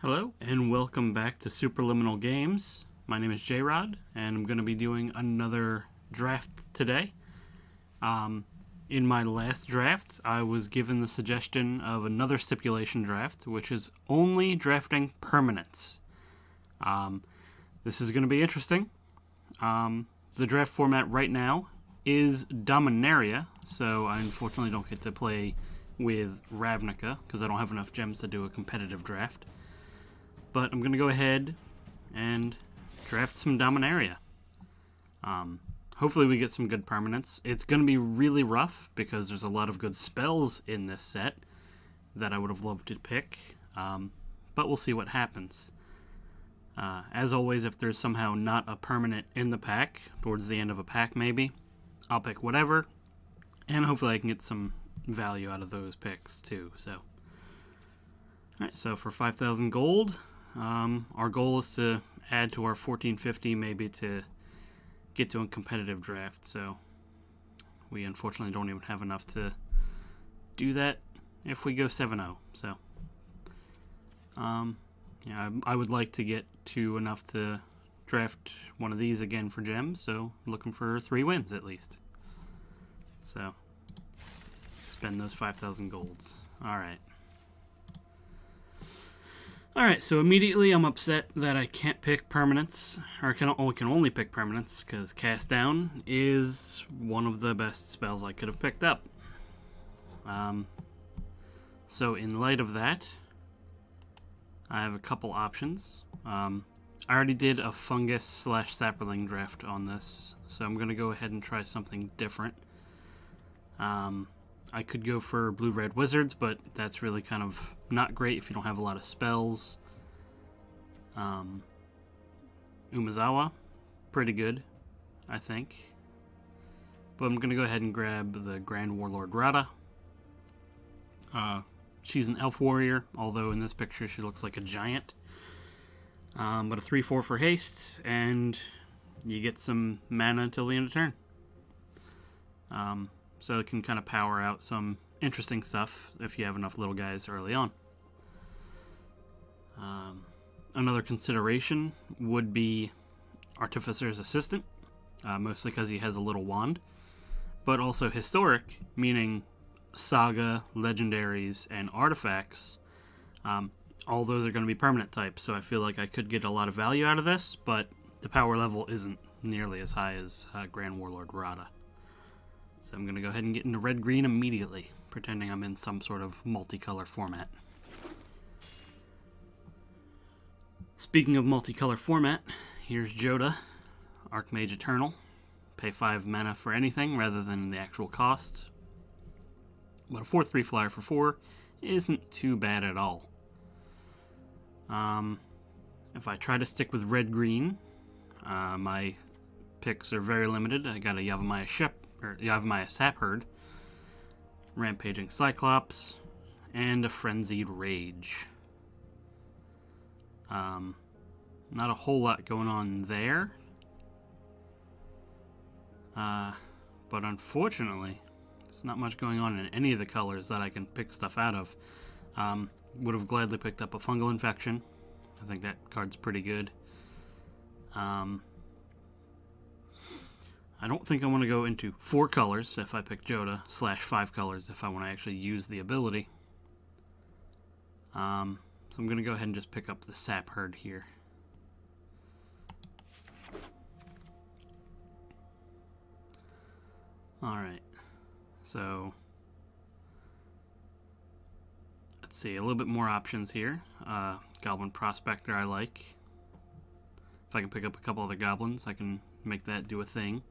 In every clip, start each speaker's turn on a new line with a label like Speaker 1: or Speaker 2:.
Speaker 1: Hello, and welcome back to Supraliminal Games. My name is Jayrod, and I'm going to be doing another draft today. In my last draft, I was given the suggestion of another stipulation draft, which is only drafting permanents. This is going to be interesting. The draft format right now is Dominaria, so I unfortunately don't get to play with Ravnica, because I don't have enough gems to do a competitive draft. But I'm going to go ahead and draft some Dominaria. Hopefully we get some good permanents. It's going to be really rough because there's a lot of good spells in this set that I would have loved to pick. But we'll see what happens. As always, if there's somehow not a permanent in the pack, towards the end of a pack maybe, I'll pick whatever. And hopefully I can get some value out of those picks too. Alright, so for 5,000 gold, our goal is to add to our 1450 maybe to get to a competitive draft, so we unfortunately don't even have enough to do that if we go 7-0. So yeah, I would like to get to enough to draft one of these again for gems, so looking for 3 wins at least. So spend those 5,000 golds. Alright, so immediately I'm upset that I can't pick permanents, or can only pick permanents, because Cast Down is one of the best spells I could have picked up. So in light of that, I have a couple options. I already did a fungus / sapling draft on this, so I'm going to go ahead and try something different. I could go for blue-red wizards, but that's really kind of not great if you don't have a lot of spells. Umezawa, pretty good, I think. But I'm going to go ahead and grab the Grand Warlord Rada. She's an elf warrior, although in this picture she looks like a giant. But a 3/4 for haste, and you get some mana until the end of turn. So it can kind of power out some interesting stuff if you have enough little guys early on. Another consideration would be Artificer's Assistant, mostly because he has a little wand, but also historic, meaning saga, legendaries, and artifacts. All those are going to be permanent types, so I feel like I could get a lot of value out of this, but the power level isn't nearly as high as Grand Warlord Rada. So I'm going to go ahead and get into red-green immediately, pretending I'm in some sort of multicolor format. Speaking of multicolor format, here's Joda, Archmage Eternal. Pay 5 mana for anything rather than the actual cost. But a 4/3 flyer for 4 isn't too bad at all. If I try to stick with red-green, my picks are very limited. I got a Yavimaya Sapherd, Rampaging Cyclops, and a Frenzied Rage. Not a whole lot going on there. But unfortunately, there's not much going on in any of the colors that I can pick stuff out of. Would have gladly picked up a Fungal Infection. I think that card's pretty good. I don't think I want to go into 4 colors if I pick Joda, / 5 colors if I want to actually use the ability. So I'm going to go ahead and just pick up the Sapherd here. Alright, so let's see, a little bit more options here. Goblin Prospector I like. If I can pick up a couple other goblins, I can make that do a thing.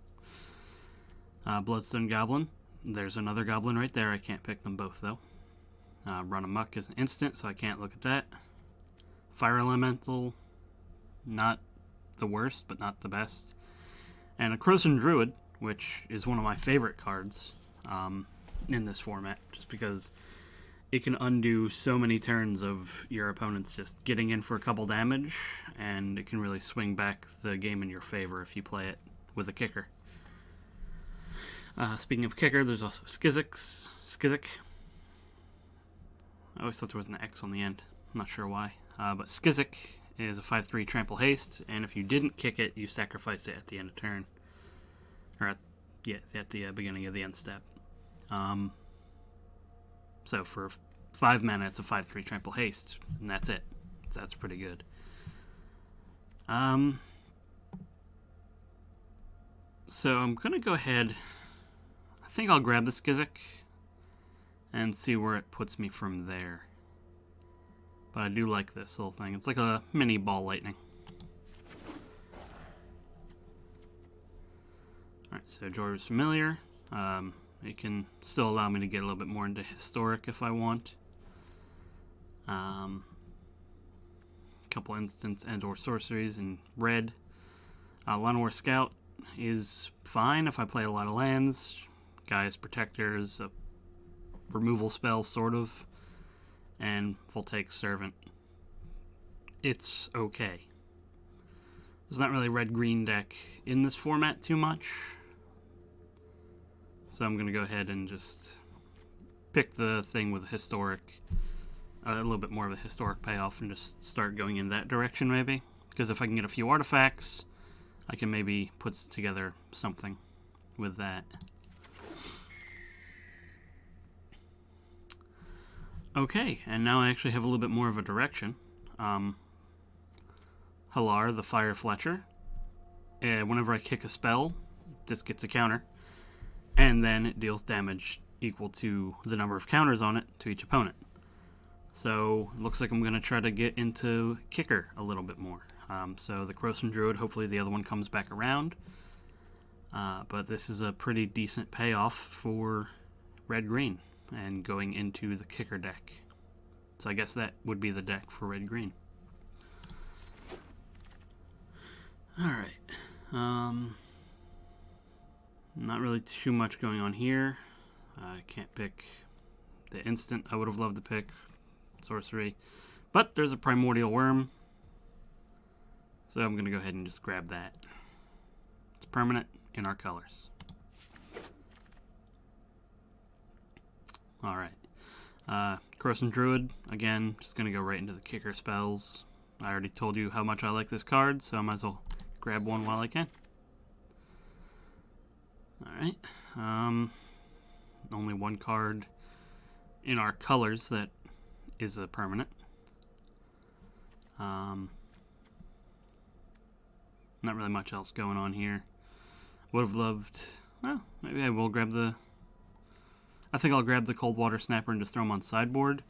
Speaker 1: Bloodstone Goblin. There's another goblin right there. I can't pick them both, though. Run Amok is an instant, so I can't look at that. Fire Elemental. Not the worst, but not the best. And a Krosan Druid, which is one of my favorite cards in this format, just because it can undo so many turns of your opponents just getting in for a couple damage, and it can really swing back the game in your favor if you play it with a kicker. Speaking of kicker, there's also Skizik. I always thought there was an X on the end. I'm not sure why. but Skizik is a 5/3 trample haste, and if you didn't kick it, you sacrifice it at the end of turn. Or at the beginning of the end step. So for 5 mana, it's a 5/3 trample haste, and that's it. So that's pretty good. So I'm going to go ahead. I think I'll grab the Skizik and see where it puts me from there. But I do like this little thing. It's like a mini ball lightning. Alright, so Jayrod is familiar. It can still allow me to get a little bit more into historic if I want. Couple instants and or sorceries in red. Llanowar Scout is fine if I play a lot of lands. Gaia's Protector is a removal spell, sort of. And Voltaic Servant. It's okay. There's not really a red-green deck in this format too much. So I'm going to go ahead and just pick the thing with historic, a little bit more of a historic payoff, and just start going in that direction maybe. Because if I can get a few artifacts, I can maybe put together something with that. Okay, and now I actually have a little bit more of a direction. Halar, the Fire Fletcher. Whenever I kick a spell, this gets a counter. And then it deals damage equal to the number of counters on it to each opponent. So it looks like I'm going to try to get into kicker a little bit more. So the Krosan Druid, hopefully the other one comes back around. But this is a pretty decent payoff for red-green and going into the kicker deck. So I guess that would be the deck for red-green. Alright. Not really too much going on here. I can't pick the instant I would have loved to pick. Sorcery. But there's a Primordial Worm. So I'm going to go ahead and just grab that. It's permanent in our colors. Alright. Krosan Druid, again, just going to go right into the kicker spells. I already told you how much I like this card, so I might as well grab one while I can. Alright. Only one card in our colors that is a permanent. Not really much else going on here. Would have loved... Well, maybe I will grab the... I think I'll grab the Cold Water Snapper and just throw him on sideboard.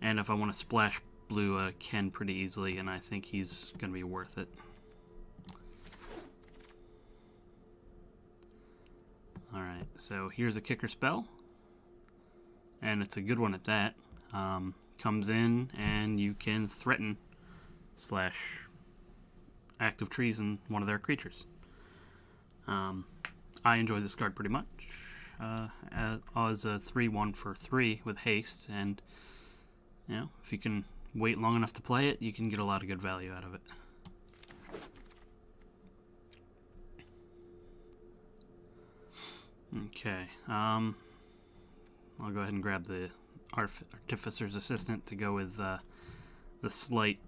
Speaker 1: And if I want to splash blue, I can pretty easily, and I think he's going to be worth it. Alright, so here's a kicker spell. And it's a good one at that. Comes in, and you can threaten / active treason one of their creatures. I enjoy this card pretty much. As a 3/1 for 3 with haste, and you know, if you can wait long enough to play it, you can get a lot of good value out of it. Okay, I'll go ahead and grab the Artificer's Assistant to go with the slight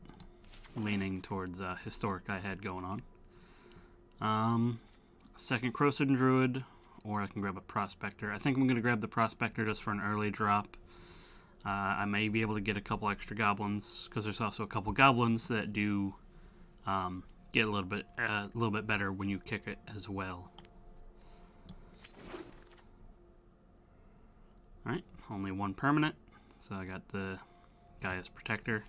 Speaker 1: leaning towards historic I had going on. Second Krosan Druid, or I can grab a Prospector. I think I'm going to grab the Prospector just for an early drop. I may be able to get a couple extra goblins, because there's also a couple goblins that do get a little bit better when you kick it as well. Alright, only one permanent, so I got the Gaia's Protector.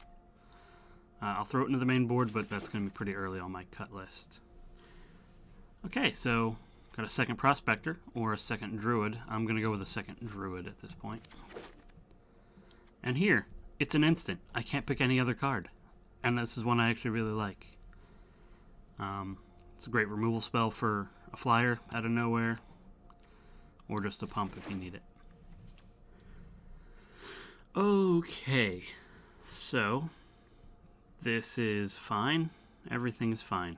Speaker 1: I'll throw it into the main board, but that's going to be pretty early on my cut list. Okay, so got a second Prospector, or a second Druid. I'm going to go with a second Druid at this point. And here, it's an instant. I can't pick any other card. And this is one I actually really like. It's a great removal spell for a flyer out of nowhere, or just a pump if you need it. Okay, so this is fine. Everything is fine.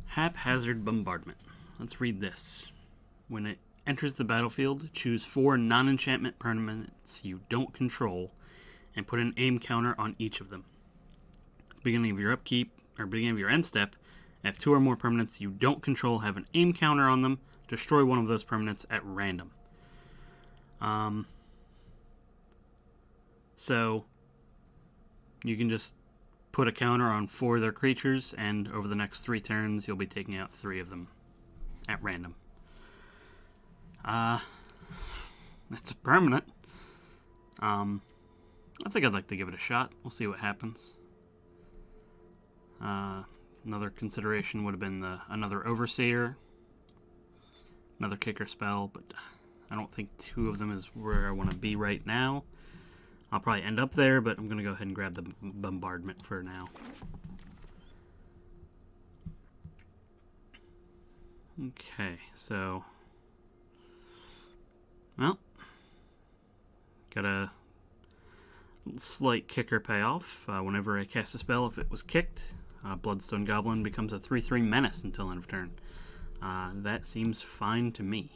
Speaker 1: Haphazard Bombardment. Let's read this. When it enters the battlefield, choose 4 non-enchantment permanents you don't control and put an aim counter on each of them. At the beginning of your upkeep, or beginning of your end step, if 2 or more permanents you don't control have an aim counter on them, destroy one of those permanents at random. So you can just put a counter on 4 of their creatures, and over the next 3 turns, you'll be taking out 3 of them at random. That's a permanent. I think I'd like to give it a shot. We'll see what happens. Another consideration would have been another Overseer. Another kicker spell, but I don't think 2 of them is where I want to be right now. I'll probably end up there, but I'm going to go ahead and grab the Bombardment for now. Okay, so... well, got a slight kicker payoff. Whenever I cast a spell, if it was kicked, Bloodstone Goblin becomes a 3/3 menace until end of turn. That seems fine to me.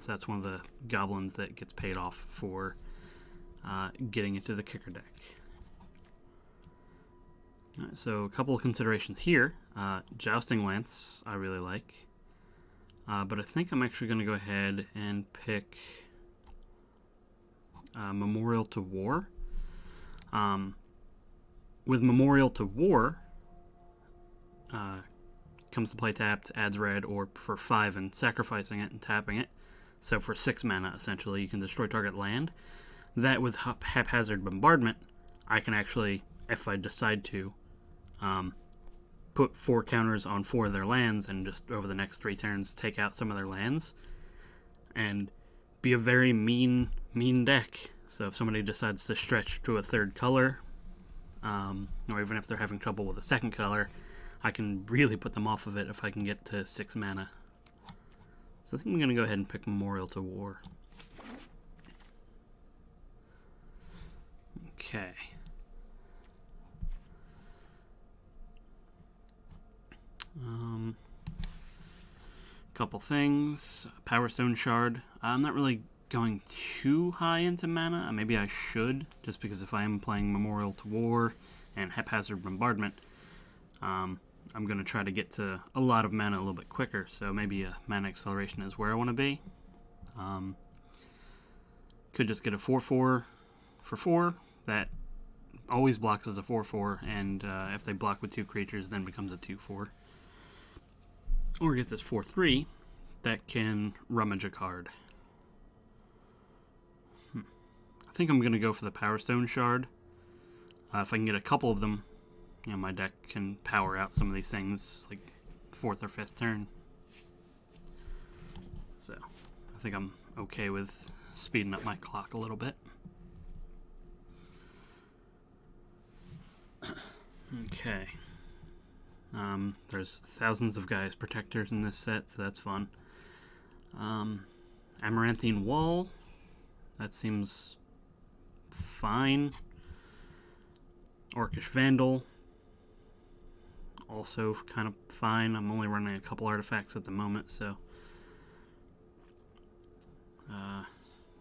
Speaker 1: So that's one of the goblins that gets paid off for getting into the kicker deck. Alright, so a couple of considerations here. Jousting Lance I really like. But I think I'm actually going to go ahead and pick Memorial to War. With Memorial to War, comes to play tapped, adds red, or for 5 and sacrificing it and tapping it. So for 6 mana, essentially, you can destroy target land. That with Haphazard Bombardment, I can actually, if I decide to, put 4 counters on 4 of their lands and just over the next 3 turns take out some of their lands. And be a very mean deck. So if somebody decides to stretch to a 3rd color, or even if they're having trouble with a 2nd color, I can really put them off of it if I can get to 6 mana. So I think I'm going to go ahead and pick Memorial to War. Okay. Couple things. Power Stone Shard. I'm not really going too high into mana. Maybe I should, just because if I am playing Memorial to War and Haphazard Bombardment, I'm going to try to get to a lot of mana a little bit quicker, so maybe a mana acceleration is where I want to be. Could just get a 4/4 for 4 that always blocks as a 4/4, and if they block with 2 creatures, then becomes a 2/4. Or get this 4/3 that can rummage a card. I think I'm going to go for the Power Stone Shard. If I can get a couple of them, you know, my deck can power out some of these things like 4th or 5th turn. So I think I'm okay with speeding up my clock a little bit. Okay. There's thousands of Gaia's Protectors in this set, so that's fun. Amaranthine Wall. That seems fine. Orcish Vandal. Also kind of fine. I'm only running a couple artifacts at the moment, so...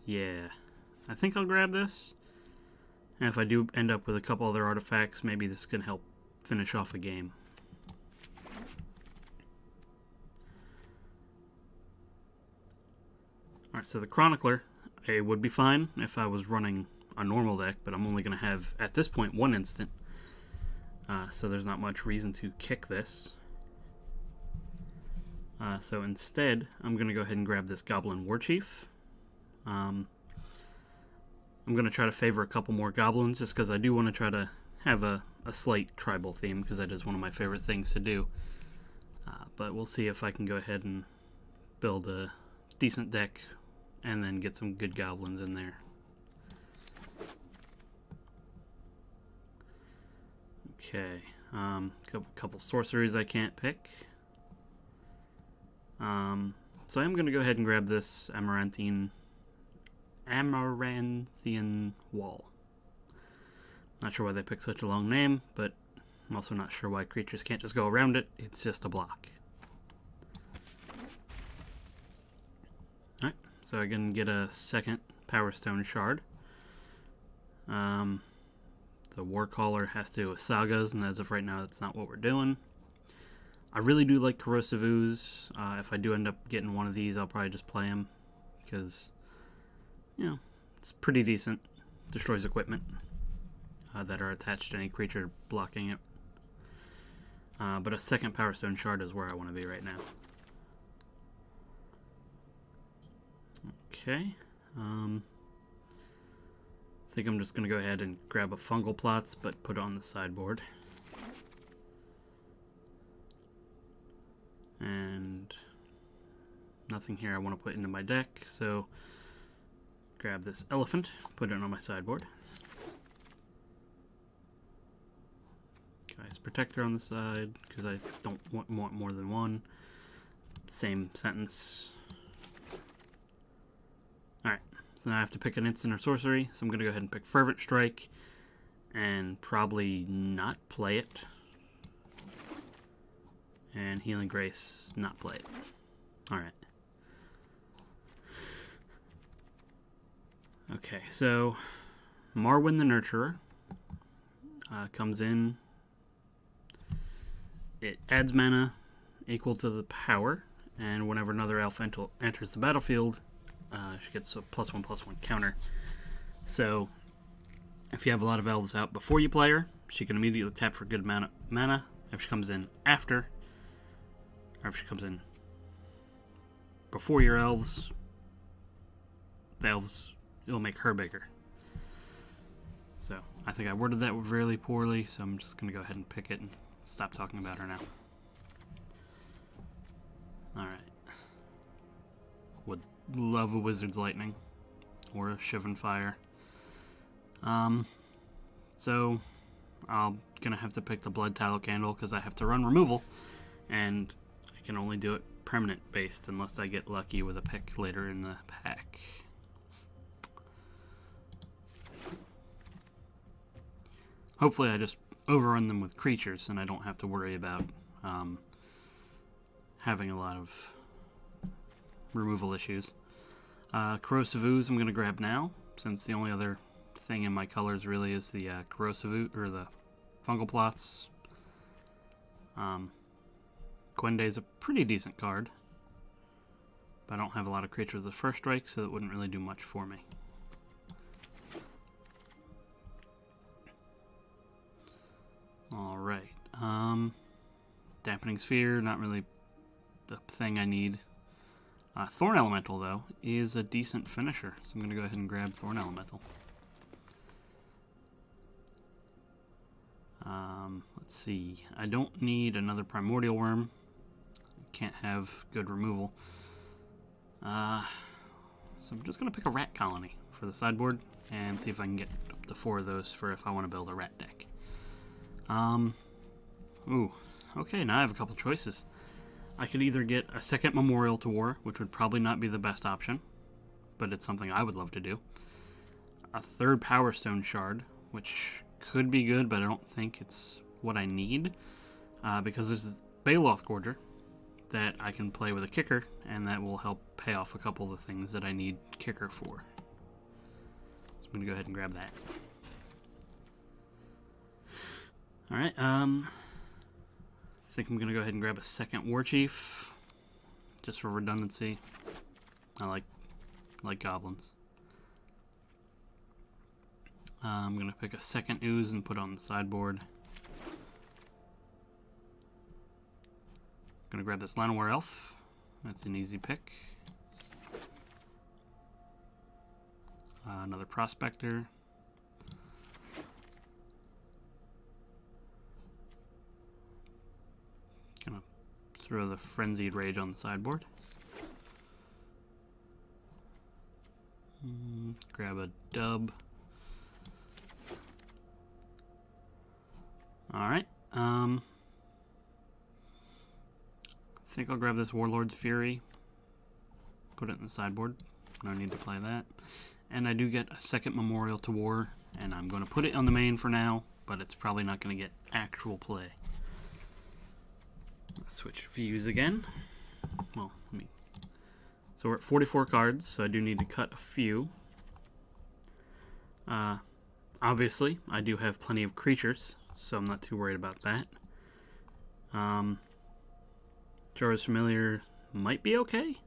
Speaker 1: yeah. I think I'll grab this. And if I do end up with a couple other artifacts, maybe this can help finish off a game. Alright, so the Chronicler, it would be fine if I was running a normal deck, but I'm only going to have, at this point, 1 instant. So there's not much reason to kick this. So instead, I'm going to go ahead and grab this Goblin Warchief. I'm going to try to favor a couple more goblins, just because I do want to try to have a slight tribal theme, because that is one of my favorite things to do. But we'll see if I can go ahead and build a decent deck and then get some good goblins in there. Okay, couple sorceries I can't pick. So I'm going to go ahead and grab this Amaranthine Wall. Not sure why they picked such a long name, but I'm also not sure why creatures can't just go around it. It's just a block. Alright, so I can get a second Power Stone Shard. The Warcaller has to do with Sagas, and as of right now, that's not what we're doing. I really do like Corrosive Ooze. If I do end up getting one of these, I'll probably just play him, because, you know, it's pretty decent. Destroys equipment that are attached to any creature blocking it. But a second Power Stone Shard is where I want to be right now. Okay. I think I'm just going to go ahead and grab a Fungal Plots, but put it on the sideboard. And nothing here I want to put into my deck, so grab this Elephant, put it on my sideboard. Guy's Protector on the side, because I don't want more than one. Same sentence. Alright, so now I have to pick an instant or sorcery, so I'm going to go ahead and pick Fervent Strike, and probably not play it. And Healing Grace, not play it. Alright. Okay, so Marwyn the Nurturer comes in. It adds mana equal to the power, and whenever another elf enters the battlefield, she gets a +1/+1 counter. So, if you have a lot of elves out before you play her, she can immediately tap for good mana. If she comes in after, or if she comes in before your elves, the elves, it'll make her bigger. So, I think I worded that really poorly, so I'm just going to go ahead and pick it and stop talking about her now. Alright. Would love a Wizard's Lightning. Or a Shivan Fire. So, I'm going to have to pick the Blood Tallow Candle because I have to run removal. And I can only do it permanent based unless I get lucky with a pick later in the pack. Hopefully I just overrun them with creatures and I don't have to worry about having a lot of removal issues. Corrosive Ooze I'm going to grab now, since the only other thing in my colors really is the Corrosive Ooze, or the Fungal Plots. Gwenday's a pretty decent card, but I don't have a lot of creatures with the first strike, so it wouldn't really do much for me. Alright, Dampening Sphere, not really the thing I need. Thorn Elemental, though, is a decent finisher, so I'm going to go ahead and grab Thorn Elemental. Let's see, I don't need another Primordial Worm. Can't have good removal. So I'm just going to pick a Rat Colony for the sideboard, and see if I can get up to 4 of those for if I want to build a rat deck. Ooh, okay, now I have a couple choices. I could either get a second Memorial to War, which would probably not be the best option, but it's something I would love to do. A third Power Stone Shard, which could be good, but I don't think it's what I need, because there's Baloth Gorger that I can play with a kicker, and that will help pay off a couple of the things that I need kicker for. So I'm going to go ahead and grab that. Alright, I think I'm going to go ahead and grab a second War Chief, just for redundancy. I like goblins. I'm going to pick a second Ooze and put it on the sideboard. I'm going to grab this Llanowar Elf. That's an easy pick. Another Prospector. Gonna throw the Frenzied Rage on the sideboard. Grab a Dub. Alright, I think I'll grab this Warlord's Fury, put it in the sideboard, no need to play that, and I do get a second Memorial to War, and I'm going to put it on the main for now, but it's probably not going to get actual play. Let's switch views again. Well, so we're at 44 cards, so I do need to cut a few. Obviously, I do have plenty of creatures, so I'm not too worried about that. Jayrod Familiar might be okay.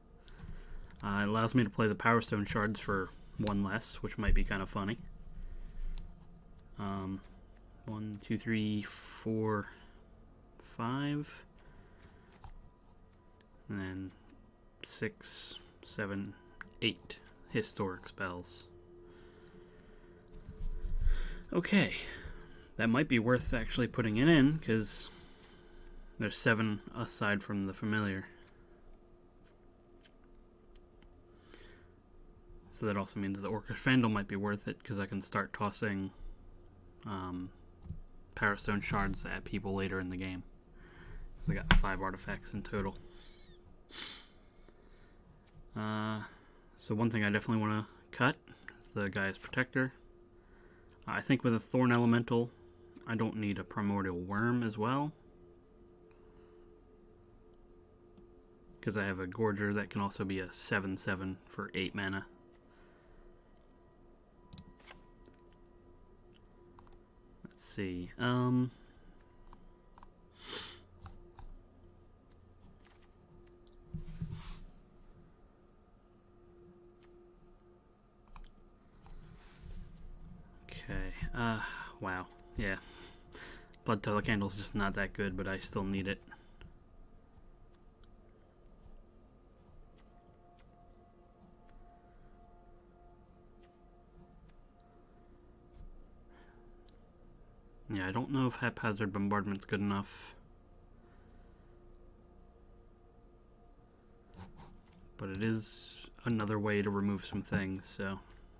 Speaker 1: It allows me to play the Power Stone shards for one less, which might be kind of funny. 1, 2, 3, 4, 5. And then 6, 7, 8 historic spells. Okay, that might be worth actually putting it in, because there's 7 aside from the familiar. So that also means the Orcish Vandal might be worth it, because I can start tossing Power Stone shards at people later in the game. Because I got 5 artifacts in total. So one thing I definitely want to cut is the Gaia's Protector. I think with a Thorn Elemental, I don't need a Primordial Worm as well. Because I have a Gorger that can also be a 7/7 for 8 mana. Let's see. Okay. Wow. Yeah. Blood Telecandle is just not that good, but I still need it. Yeah, I don't know if Haphazard Bombardment's good enough. But it is another way to remove some things, so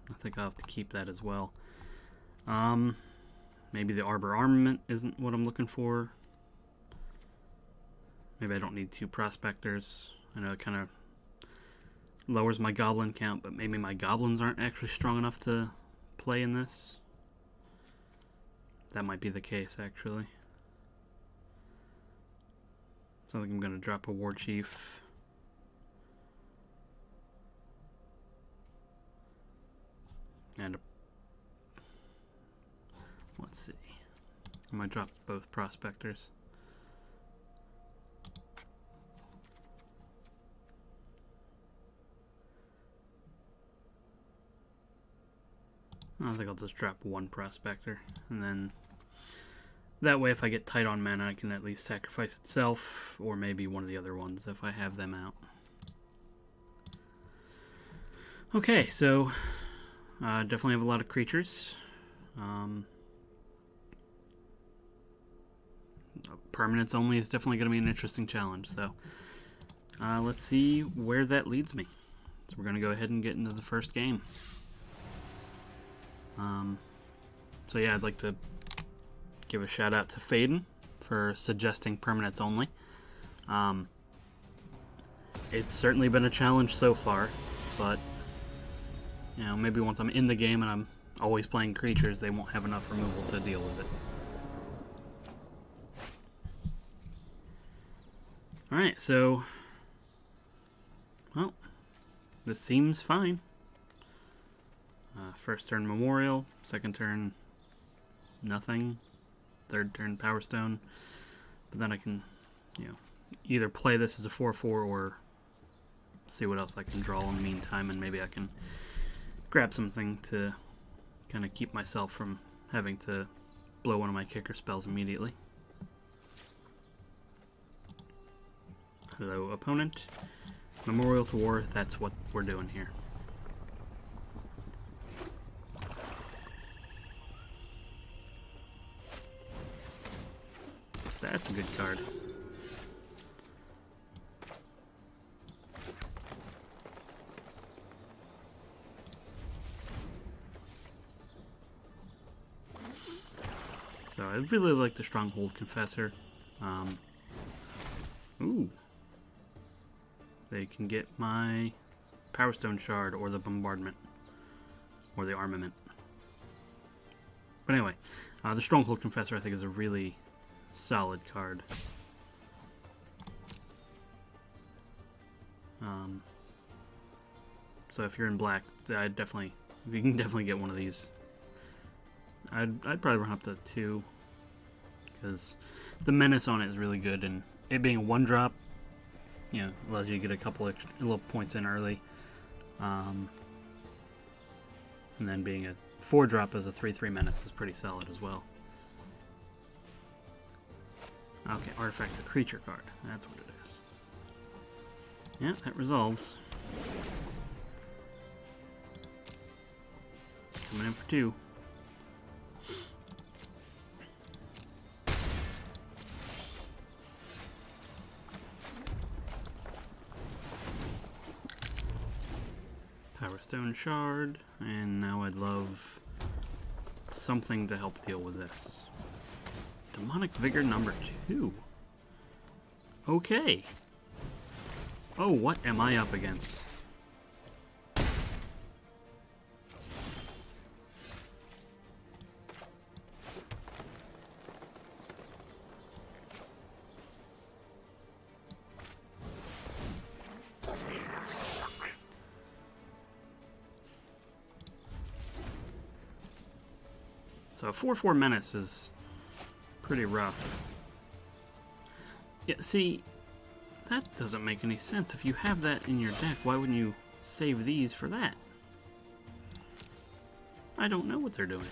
Speaker 1: I think I'll have to keep that as well. Maybe the Arbor Armament isn't what I'm looking for. Maybe I don't need 2 Prospectors. I know it kind of lowers my Goblin count, but maybe my Goblins aren't actually strong enough to play in this. That might be the case, actually. So I think I'm going to drop a War Chief. And let's see. I might drop both Prospectors. I think I'll just drop 1 Prospector, and then that way if I get tight on mana I can at least sacrifice itself, or maybe one of the other ones if I have them out. Okay, so definitely have a lot of creatures. Permanents only is definitely going to be an interesting challenge, so let's see where that leads me. So we're going to go ahead and get into the first game. So yeah, I'd like to give a shout out to Faden for suggesting permanents only. It's certainly been a challenge so far, but you know, maybe once I'm in the game and I'm always playing creatures, they won't have enough removal to deal with it. Alright, so well, this seems fine. First turn Memorial, second turn nothing, third turn Power Stone. But then I can, you know, either play this as a 4/4 or see what else I can draw in the meantime, and maybe I can grab something to kind of keep myself from having to blow one of my kicker spells immediately. Hello, opponent. Memorial to War, that's what we're doing here. That's a good card. So I really like the Stronghold Confessor. Ooh. They can get my Power Stone Shard or the Bombardment or the Armament. But anyway, the Stronghold Confessor I think is a really solid card. So if you're in black, you can definitely get one of these. I'd probably run up to 2, because the menace on it is really good, and it being a 1-drop, you know, allows you to get a couple extra little points in early. And then being a 4-drop as a 3/3 menace is pretty solid as well. Okay, artifact or creature card. That's what it is. Yeah, that resolves. Coming in for 2. Power Stone Shard, and now I'd love something to help deal with this. Demonic Vigor number 2. Okay. Oh, what am I up against? So a 4/4 menace is pretty rough. Yeah, see, that doesn't make any sense. If you have that in your deck, why wouldn't you save these for that? I don't know what they're doing.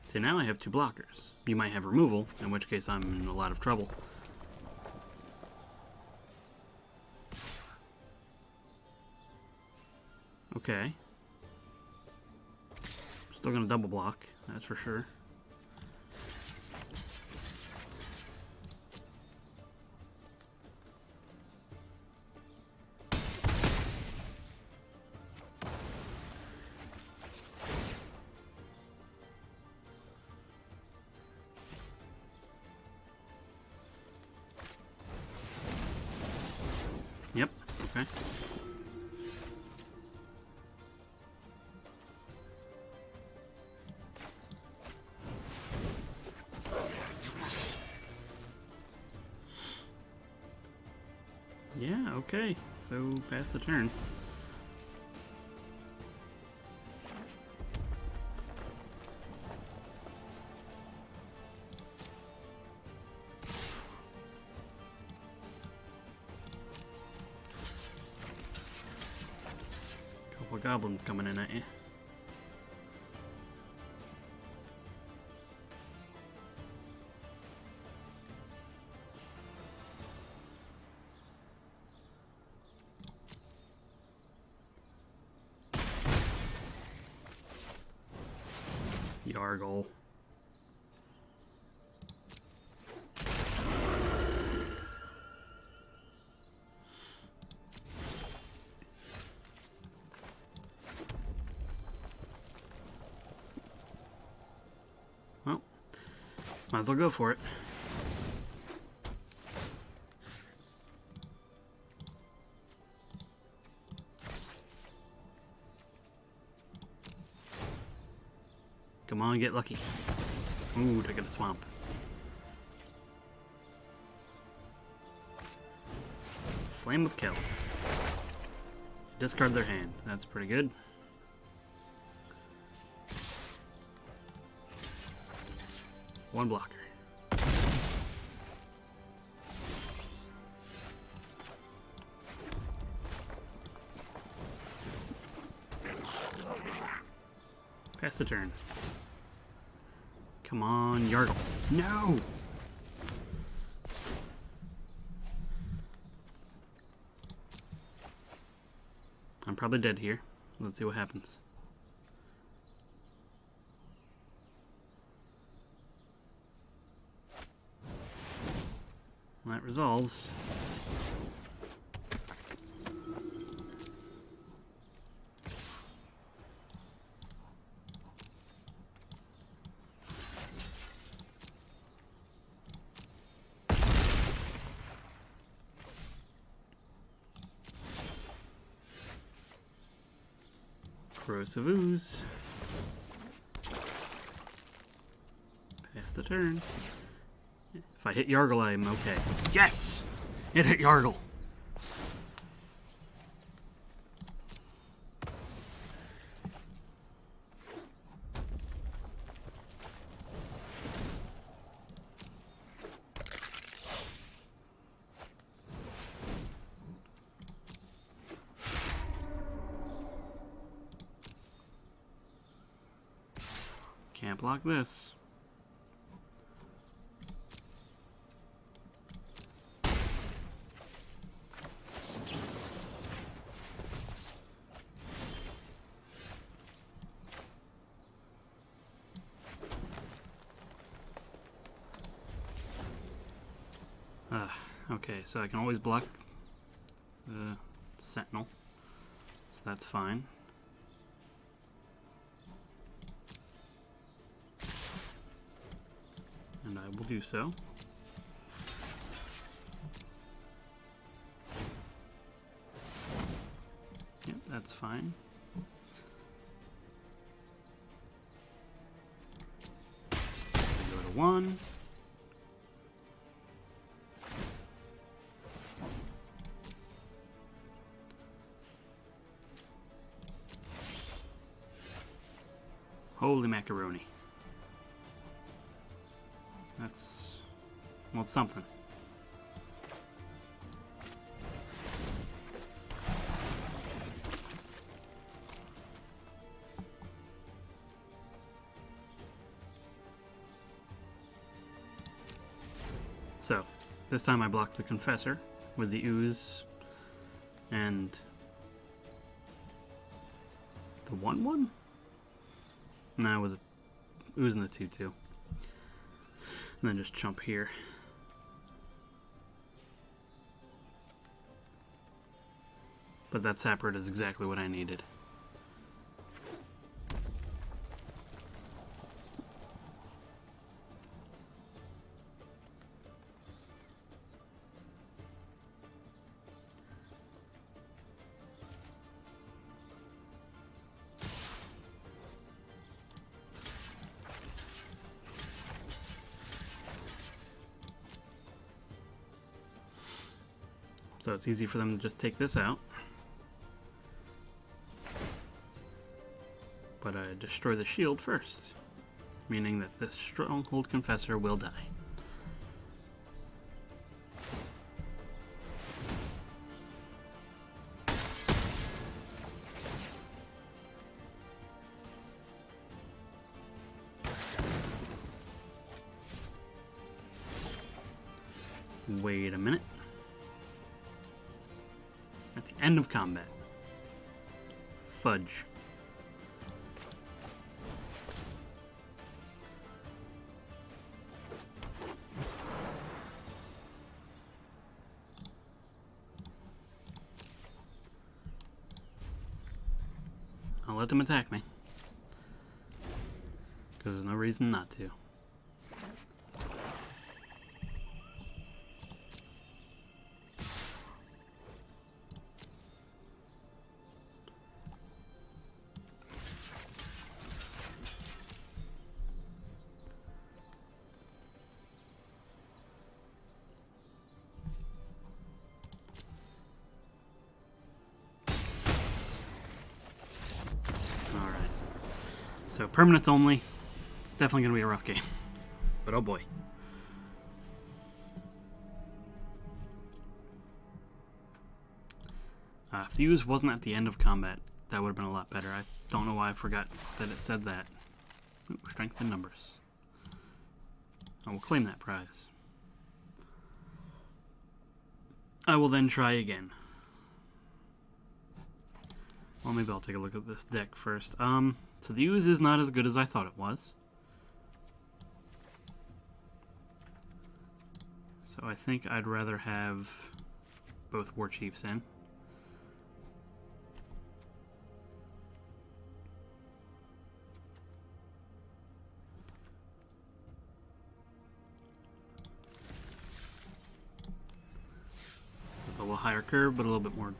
Speaker 1: See, now I have 2 blockers. You might have removal, in which case I'm in a lot of trouble. Okay. Still gonna double block, that's for sure. Yep, okay. Yeah, okay. So, pass the turn. Couple of goblins coming in at you. Yargle. Well, might as well go for it. Come on, get lucky. Ooh, took it a swamp. Flame of Kill. Discard their hand. That's pretty good. One blocker. Pass the turn. Come on, Yargle. No! I'm probably dead here. Let's see what happens. Well, that resolves. Corrosive Ooze. Pass the turn. If I hit Yargle, I'm okay. Yes! It hit Yargle! Can't block this. Okay, so I can always block the Sentinel, so that's fine. And I will do so. Yep, that's fine. I go to 1. Holy macaroni. That's, well, it's something. So, this time I blocked the Confessor with the Ooze and the 1/1? Nah, with the Ooze and the 2/2. And then just chump here. But that Sappert is exactly what I needed. So it's easy for them to just take this out. But I destroy the shield first, meaning that this Stronghold Confessor will die. Wait a minute. At the end of combat. Fudge. I'll let them attack me. Because there's no reason not to. So permanents only. It's definitely going to be a rough game. But oh boy. If the Ooze wasn't at the end of combat, that would have been a lot better. I don't know why I forgot that it said that. Ooh, strength in numbers. I will claim that prize. I will then try again. Well, maybe I'll take a look at this deck first. So the Ooze is not as good as I thought it was. So I think I'd rather have both War Chiefs in. So it's a little higher curve, but a little bit more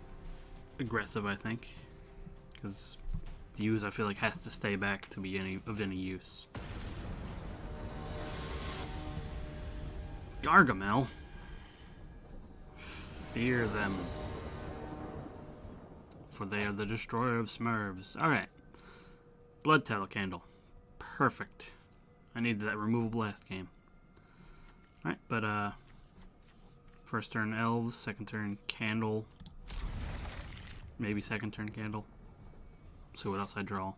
Speaker 1: aggressive, I think. Because the Ooze, I feel like, has to stay back to be of any use. Gargamel. Fear them. For they are the destroyer of Smurfs. Alright. Blood Tallow Candle. Perfect. I needed that removal last game. Alright, but first turn Elves, second turn Candle. Maybe second turn Candle. See what else I draw.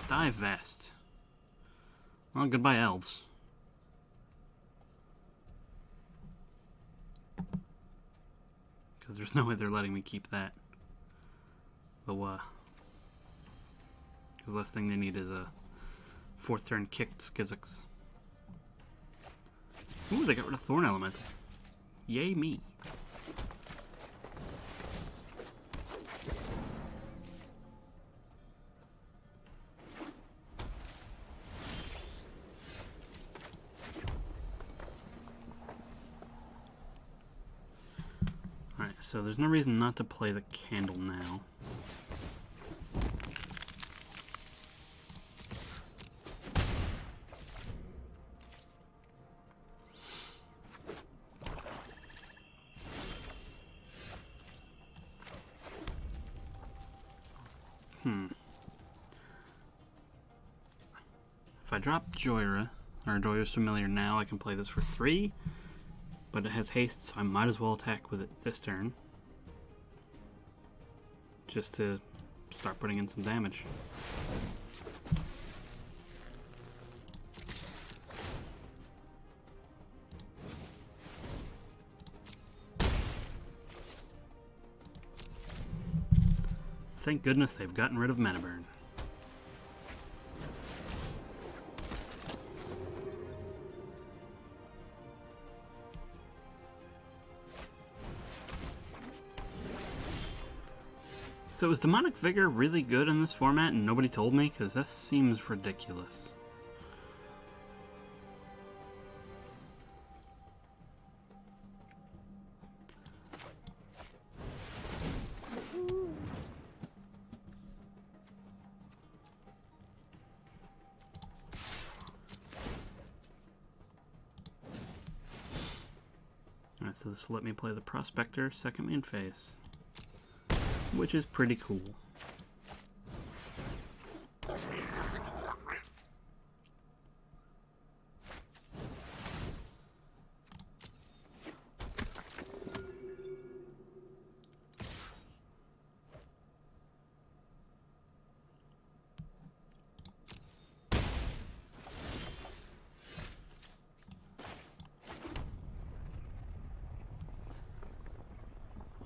Speaker 1: Divest. Well, goodbye Elves. Because there's no way they're letting me keep that. Though, because last thing they need is a fourth turn kicked Skizzix. Ooh, they got rid of Thorn Elemental. Yay me. Alright, so there's no reason not to play the Candle now. If I drop Jayrod, or Joyra's Familiar now, I can play this for 3. But it has haste, so I might as well attack with it this turn. Just to start putting in some damage. Thank goodness they've gotten rid of Mana Burn. So is Demonic Vigor really good in this format and nobody told me? Because that seems ridiculous. Alright, so this will let me play the Prospector second main phase. Which is pretty cool.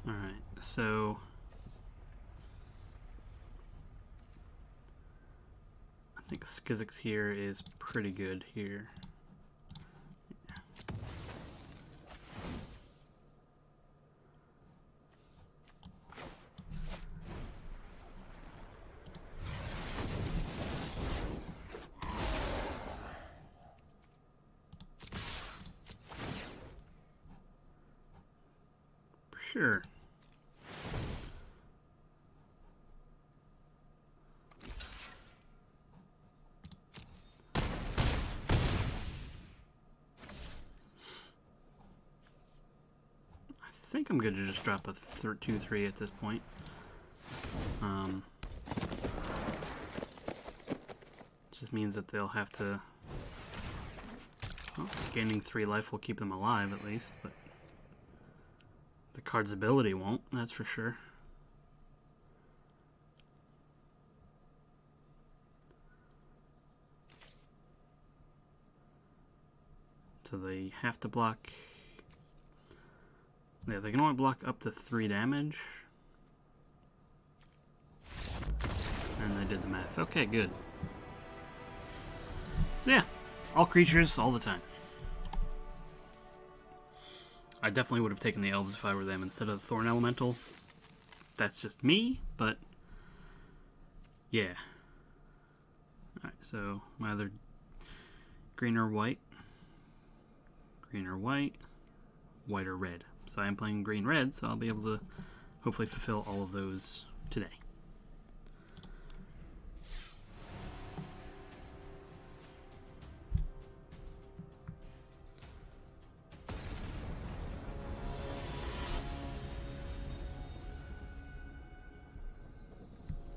Speaker 1: All right, so I think Skizzix here is pretty good here. Sure. I think I'm good to just drop a 2-3 at this point. Just means that they'll have to... Well, gaining 3 life will keep them alive at least, but the card's ability won't, that's for sure. So they have to block... Yeah, they can only block up to 3 damage. And they did the math. Okay, good. So yeah, all creatures, all the time. I definitely would have taken the elves if I were them instead of the Thorn Elemental. That's just me, but yeah. Alright, so either green or white. Green or white. White or red. So I am playing green-red, so I'll be able to hopefully fulfill all of those today.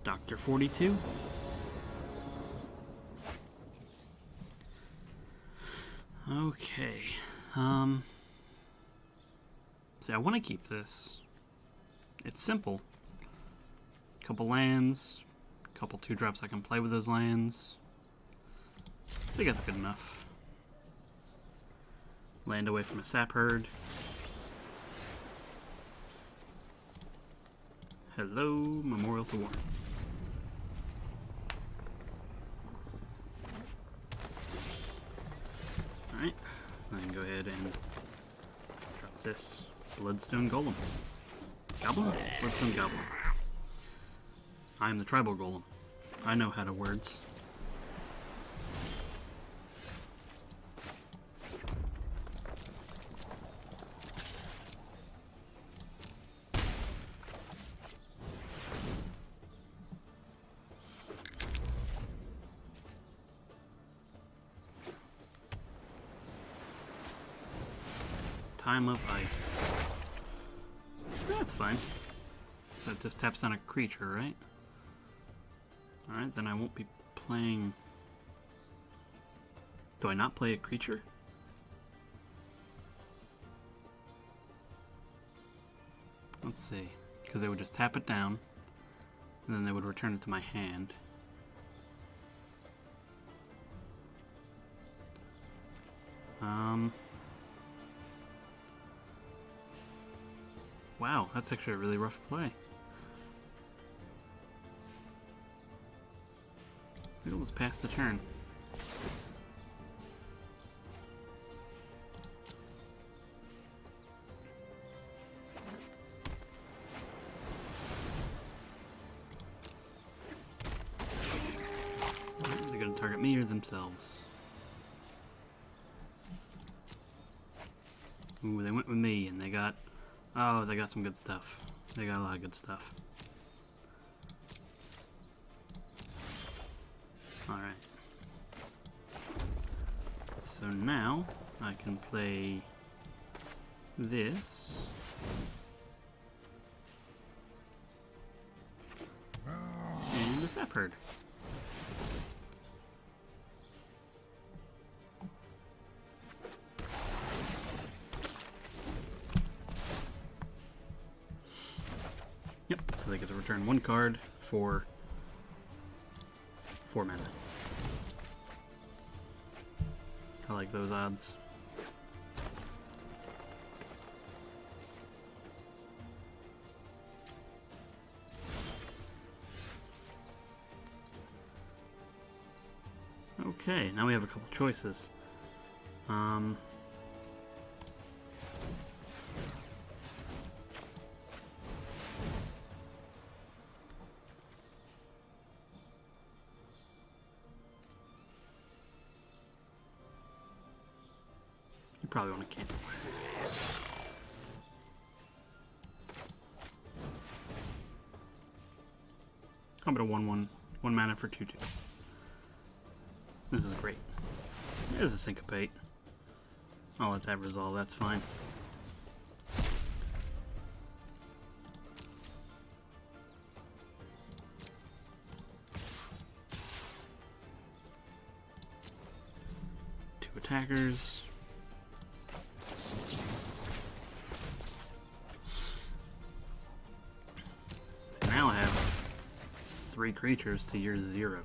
Speaker 1: Dr. 42. Okay. See, I want to keep this. It's simple. Couple lands, couple 2-drops I can play with those lands. I think that's good enough. Land away from a sap herd. Hello, Memorial to War. Alright, so then go ahead and drop this Bloodstone Golem. Goblin? Bloodstone Goblin. I am the Tribal Golem. I know how to words. Time of Ice. That's fine. So it just taps on a creature, right? Alright, then I won't be playing... Do I not play a creature? Let's see. Because they would just tap it down, and then they would return it to my hand. Wow, that's actually a really rough play. Maybe let's pass the turn. They're going to target me or themselves. Ooh, they went with me and they got... Oh, they got some good stuff. They got a lot of good stuff. Alright. So now I can play this. And the sap herd. Yep, so they get to return 1 card for 4 mana. I like those odds. Okay, now we have a couple choices. You probably want to cancel. How about a 1/1, 1 mana for 2/2? This is great. There's a syncopate. I'll let that resolve, that's fine. Two attackers. So now I have 3 creatures to your 0.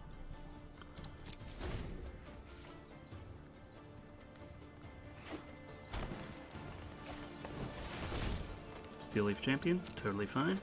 Speaker 1: Steel Leaf Champion, totally fine.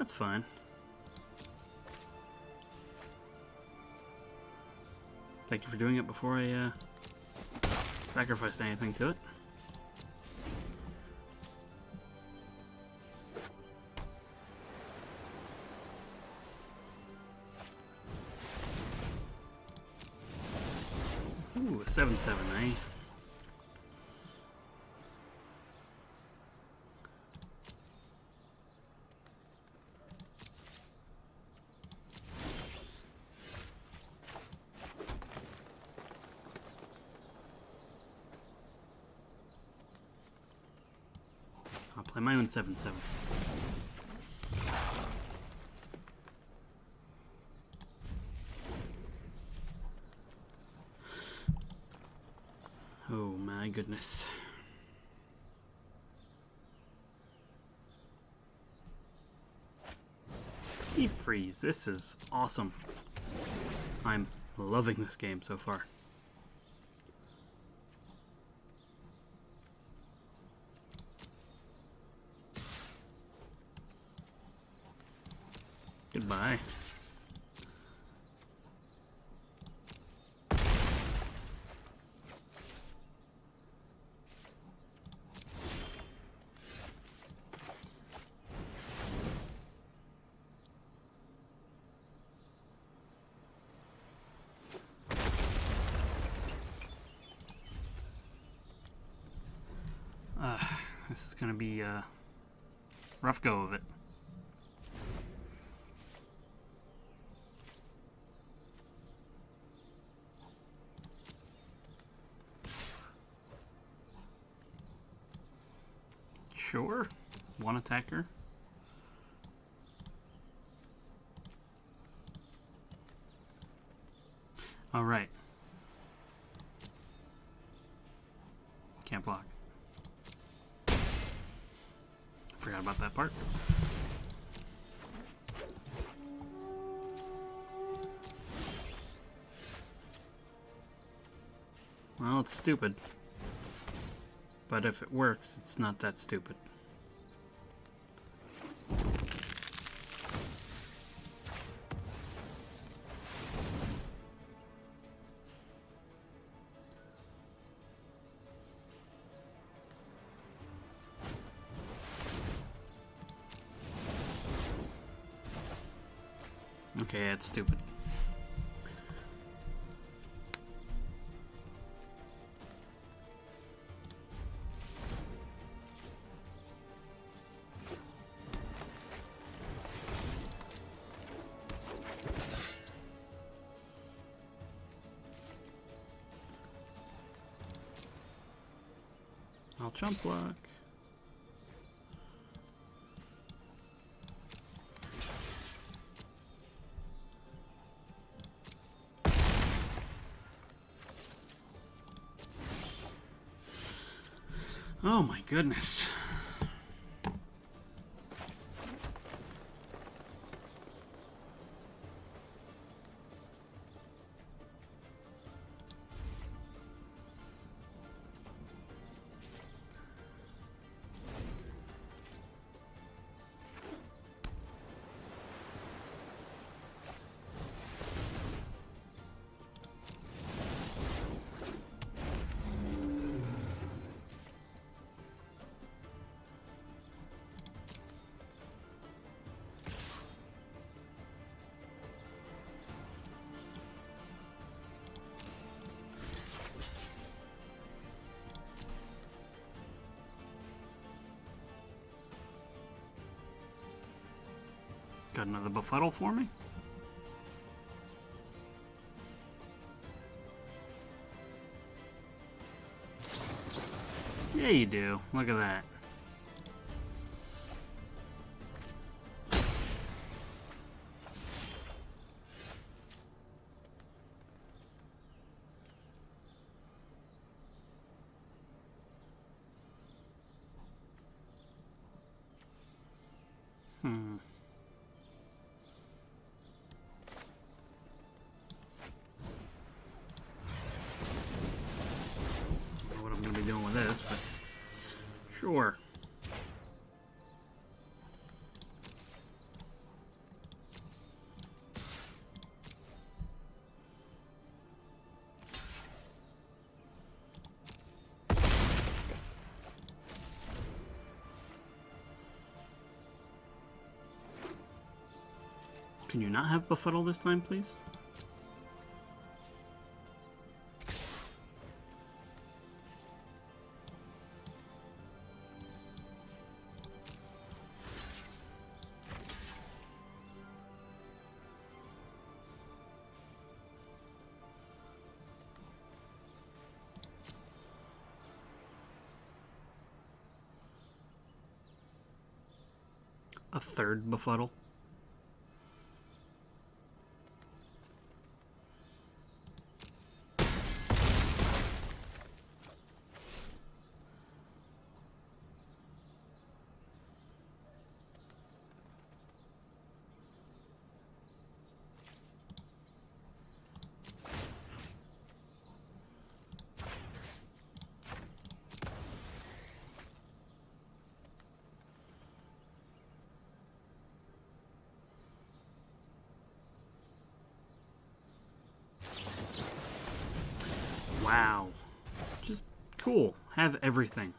Speaker 1: That's fine. Thank you for doing it before I sacrificed anything to it. Ooh, a 7/7, eh? I'll play my own 7/7. Oh my goodness. Deep freeze. This is awesome. I'm loving this game so far. Goodbye. This is gonna be a rough go of it. Sure, one attacker. All right. Can't block. Forgot about that part. Well, it's stupid. But if it works, it's not that stupid. Okay, that's stupid. I'll jump block. Oh my goodness. Got another befuddle for me? Yeah, you do. Look at that. But sure. Can you not have Befuddle this time, please? A third Befuddle. Wow. Just cool. Have everything.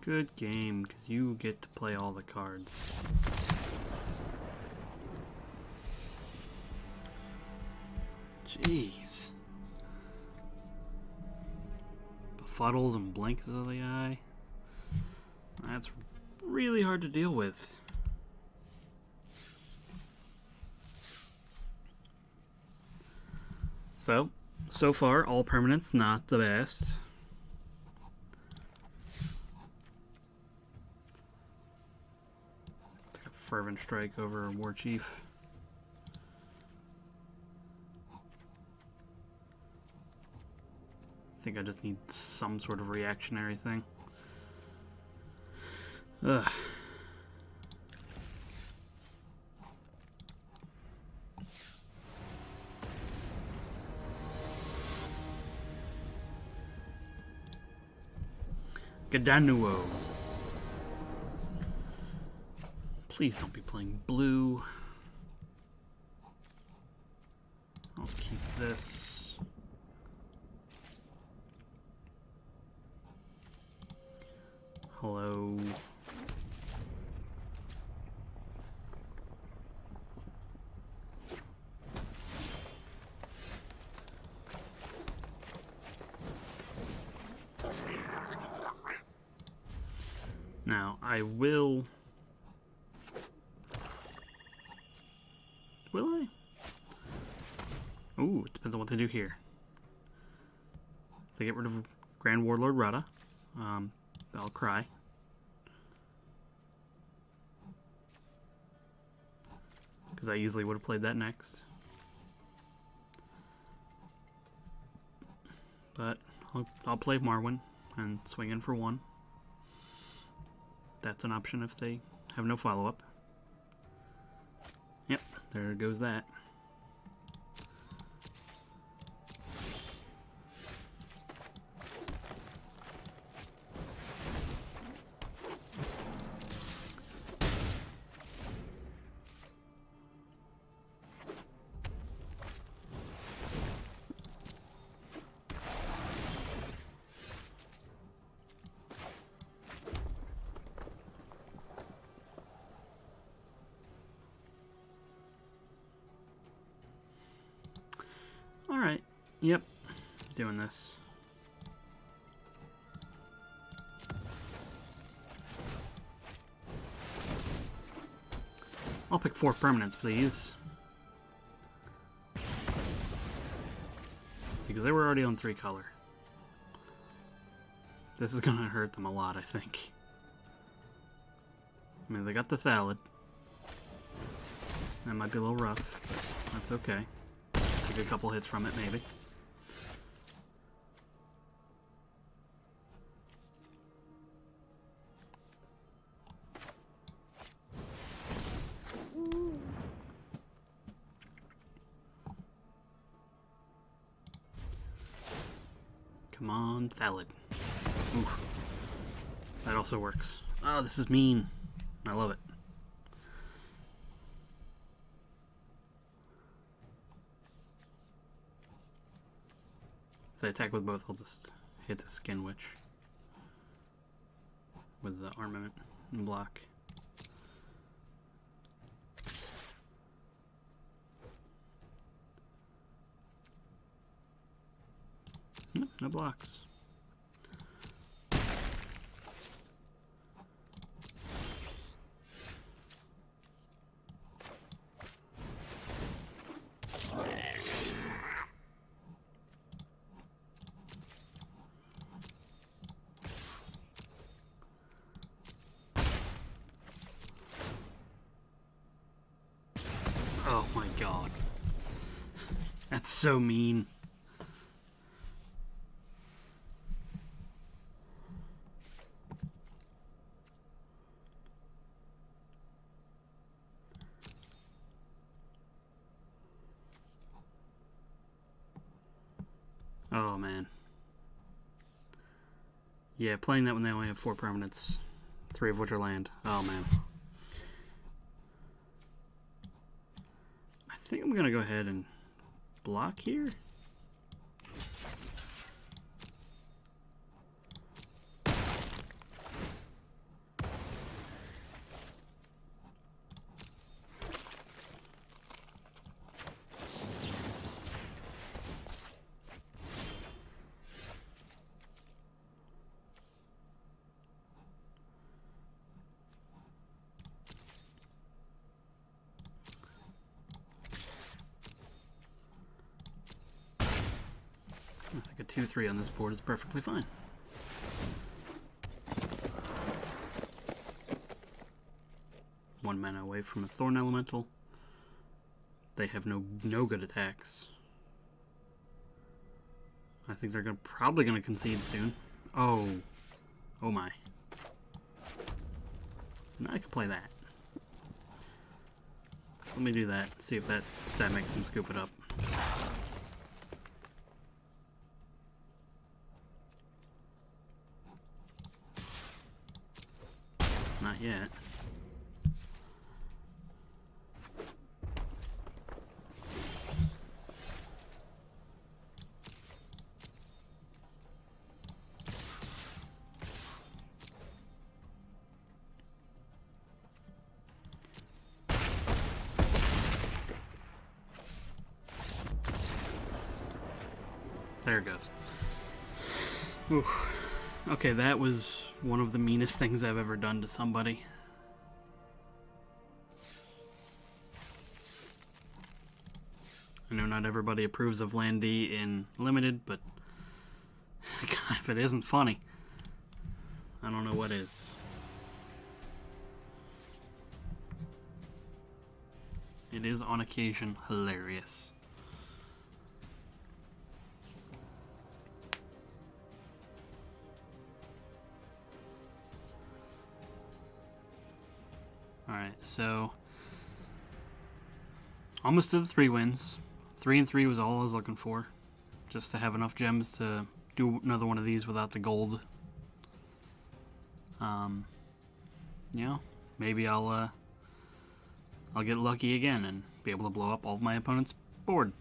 Speaker 1: Good game, because you get to play all the cards. Jeez. Befuddles and blinks of the eye. That's really hard to deal with. So far, all permanents, not the best. Take a Fervent Strike over a War Chief. I think I just need some sort of reactionary thing. Ugh. Gadanuo. Please don't be playing blue. I'll keep this. Hello. Now, I will... Will I? Ooh, it depends on what they do here. If they get rid of Grand Warlord Rada, I'll cry. Because I easily would have played that next. But I'll play Marwyn and swing in for one. That's an option if they have no follow-up. Yep, there goes that. Alright, yep, doing this. I'll pick 4 permanents, please. See, because they were already on 3 color. This is going to hurt them a lot, I think. I mean, they got the Thallid. That might be a little rough, but that's okay. Take a couple hits from it, maybe. Come on, Thallid. Ooh. That also works. Oh, this is mean. I love it. If they attack with both, I'll just hit the Skin Witch. with the armament and block. Nope, no blocks. Oh my god. That's so mean. Oh man. Yeah, playing that when they only have 4 permanents, 3 of which are land. Oh man. I think I'm gonna go ahead and block here. I think a 2/3 on this board is perfectly fine. One mana away from a Thorn Elemental. They have no good attacks. I think they're probably gonna concede soon. Oh my. So now I can play that. Let me do that. See if that makes them scoop it up. Not yet. There it goes. Oof. Okay, that was one of the meanest things I've ever done to somebody. I know not everybody approves of Land D in Limited, but God, if it isn't funny, I don't know what is. It is on occasion hilarious. Alright, so almost to the 3 wins. 3 and 3 was all I was looking for. Just to have enough gems to do another one of these without the gold. You know, maybe I'll get lucky again and be able to blow up all of my opponent's board.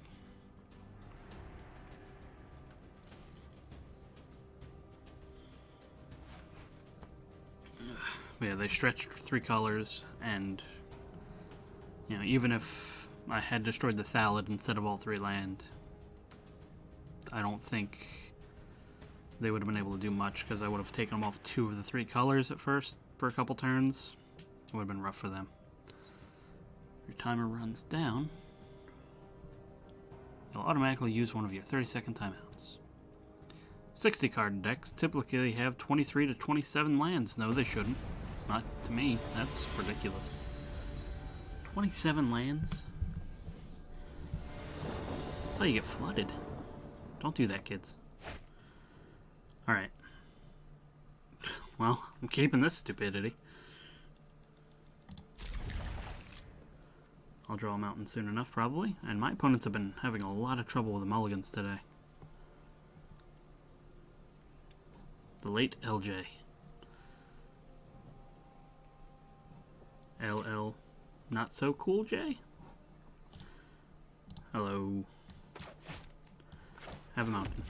Speaker 1: Yeah, they stretched 3 colors, and you know, even if I had destroyed the Thallid instead of all 3 land, I don't think they would have been able to do much, because I would have taken them off 2 of the 3 colors at first for a couple turns. It would have been rough for them. Your timer runs down. You'll automatically use one of your 30-second timeouts. 60 card decks typically have 23 to 27 lands. No, they shouldn't. Not to me. That's ridiculous. 27 lands? That's how you get flooded. Don't do that, kids. Alright. Well, I'm keeping this stupidity. I'll draw a mountain soon enough, probably. And my opponents have been having a lot of trouble with the mulligans today. The late LJ. LL. Not so cool, J? Hello. Have a mountain.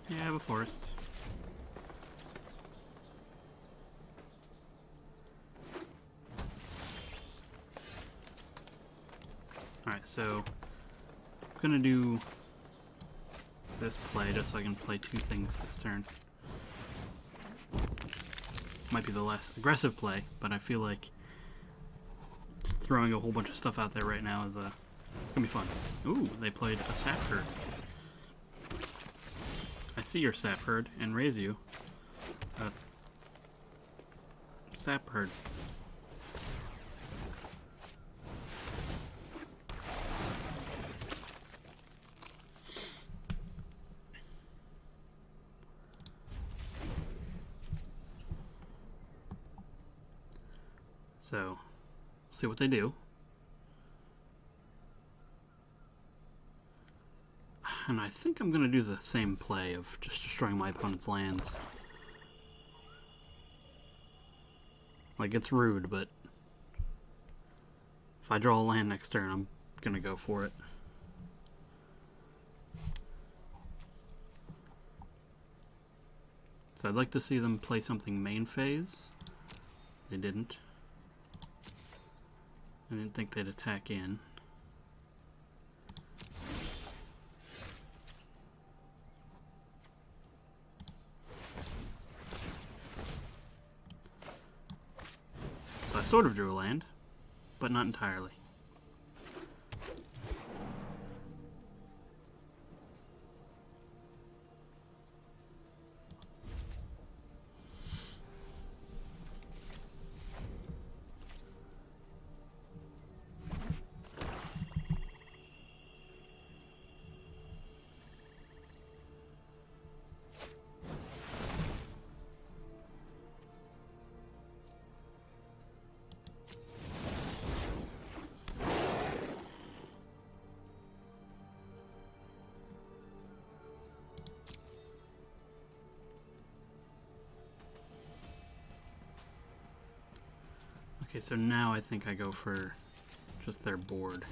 Speaker 1: Yeah, I have a forest. Alright, so I'm gonna do this play just so I can play 2 things this turn. Might be the less aggressive play, but I feel like throwing a whole bunch of stuff out there right now is it's gonna be fun. Ooh, they played a sap herd. I see your sap herd and raise you. Sap herd. So, see what they do. And I think I'm going to do the same play of just destroying my opponent's lands. Like, it's rude, but if I draw a land next turn, I'm going to go for it. So I'd like to see them play something main phase. They didn't. I didn't think they'd attack in. So I sort of drew a land, but not entirely. Okay, so now I think I go for just their board.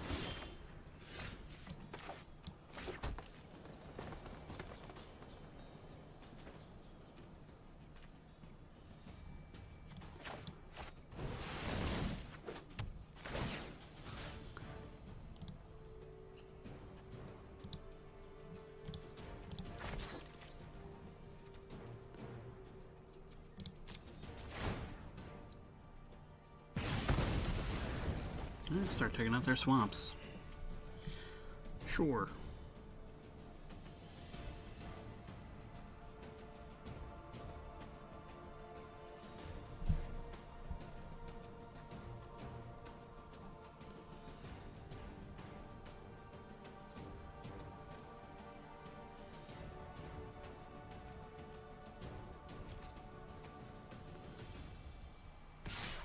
Speaker 1: Start taking out their swamps. Sure.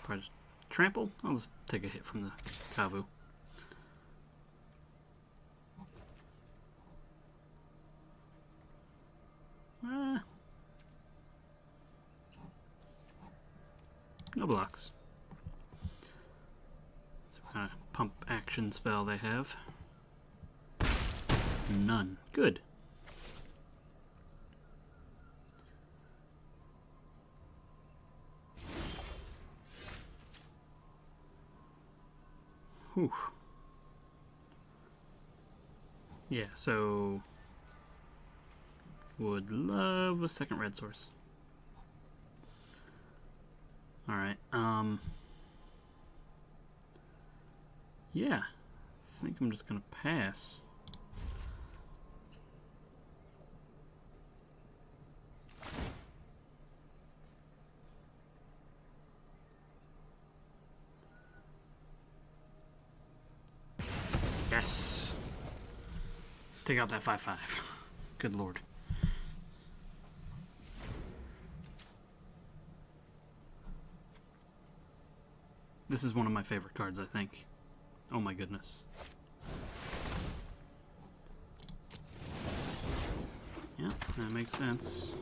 Speaker 1: Probably just trample? I'll just take a hit from the Kavu. No blocks. So what kind of pump action spell they have? None. Good. Whew. Yeah, so would love a second red source. Alright, yeah, I think I'm just gonna pass. Yes! Take out that 5/5. Good lord. This is one of my favorite cards, I think. Oh my goodness. Yeah, that makes sense.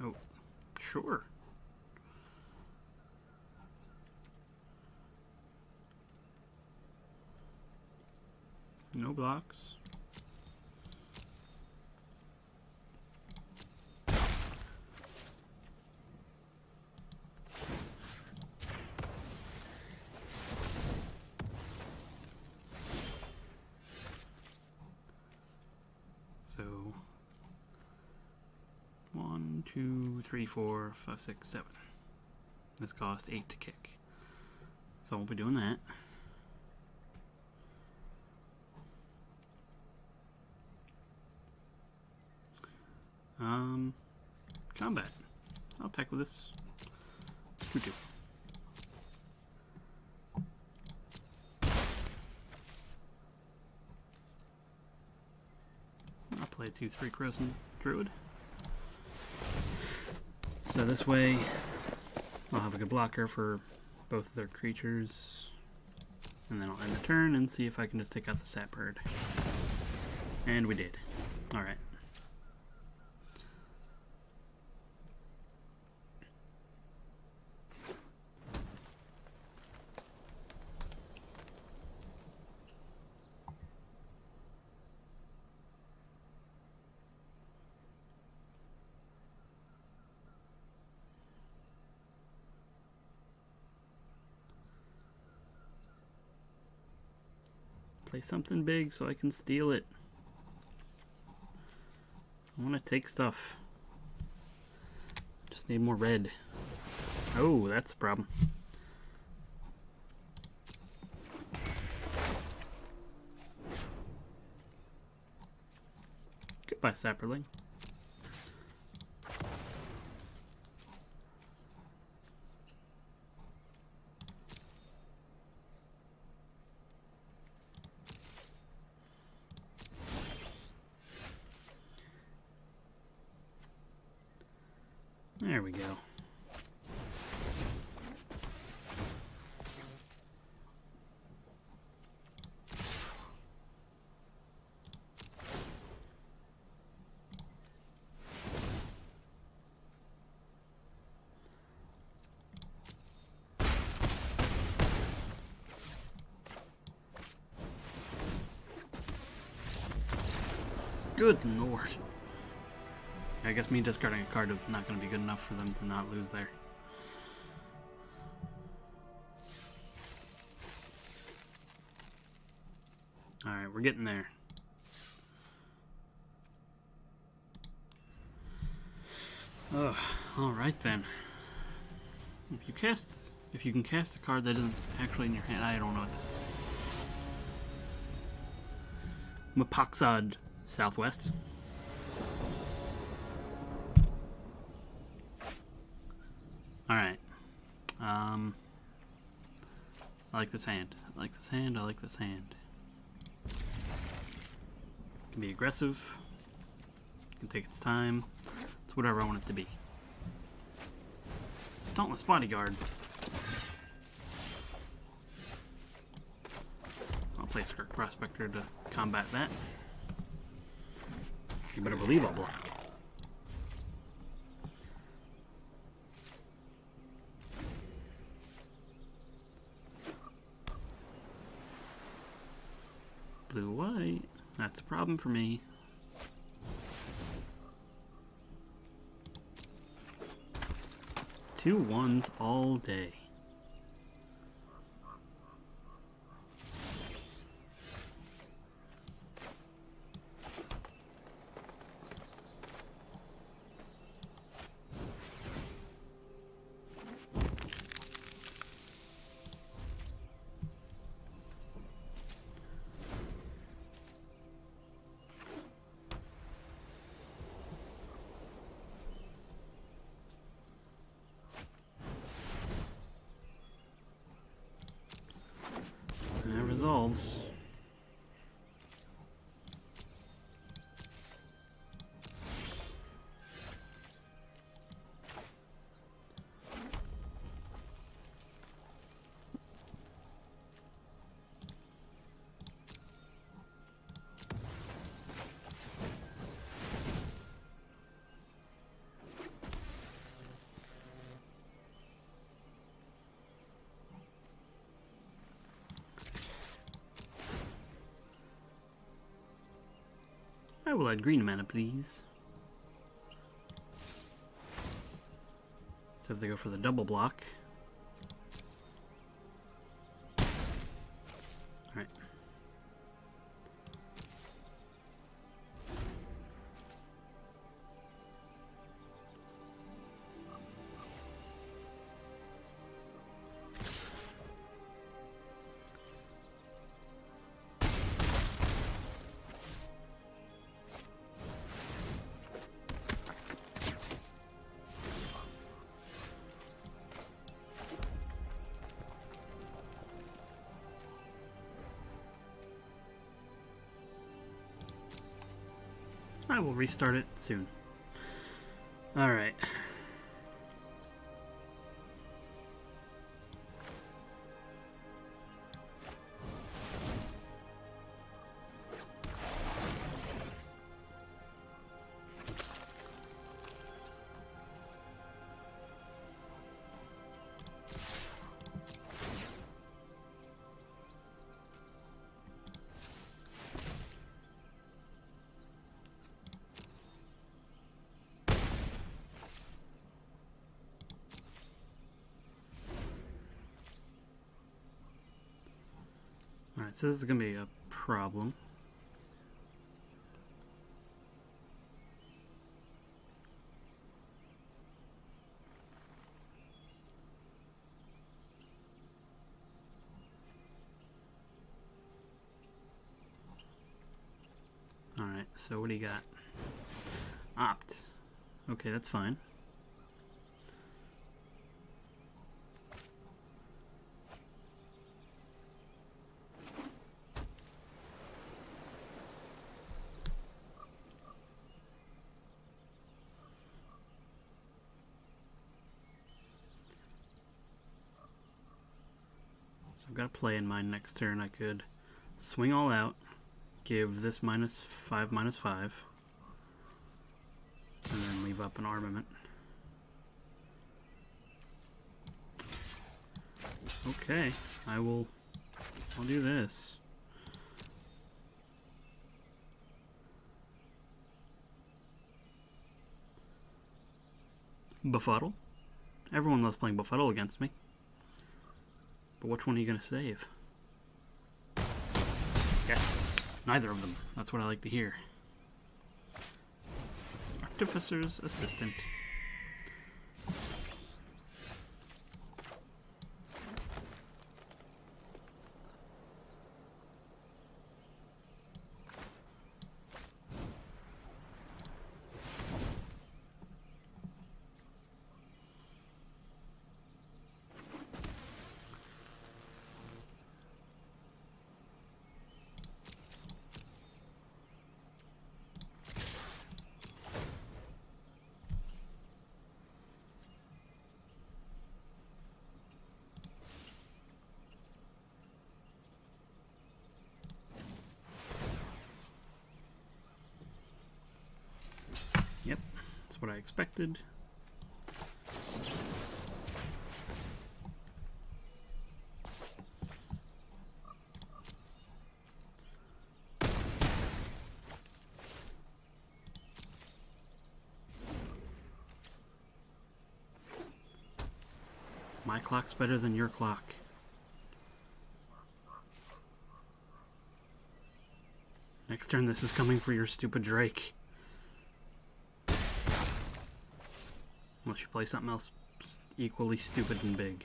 Speaker 1: Oh, sure. No blocks. So 1, 2, 3, 4, 5, 6, 7. This cost 8 to kick. So we'll be doing that. Combat. I'll attack with this. 2-2. I'll play a 2-3 Croson Druid. So this way, I'll have a good blocker for both of their creatures. And then I'll end the turn and see if I can just take out the Sap Bird. And we did. Alright. Play something big so I can steal it. I want to take stuff. Just need more red. Oh, that's a problem. Goodbye, Sapperling. There we go. Good lord. I guess me discarding a card was not going to be good enough for them to not lose there. Alright, we're getting there. Ugh, alright then. If you can cast a card that isn't actually in your hand, I don't know what that's. Mapaksad Southwest. Alright. I like this hand. I like this hand. I like this hand. It can be aggressive. It can take its time. It's whatever I want it to be. Dauntless Bodyguard. I'll play Skirk Prospector to combat that. You better believe I'll block. Blue-white. That's a problem for me. Two ones all day. Resolves. I will add green mana, please. So if they go for the double block. Alright. I will restart it soon. Alright. Alright, so this is going to be a problem. Alright, so what do you got? Opt. Okay, that's fine. So I've got a play in mind next turn. I could swing all out, give this -5/-5, and then leave up an armament. Okay, I'll do this. Befuddle? Everyone loves playing Befuddle against me. But which one are you going to save? Yes, neither of them. That's what I like to hear. Artificer's Assistant. Yep, that's what I expected. My clock's better than your clock. Next turn, this is coming for your stupid Drake. Unless you play something else equally stupid and big.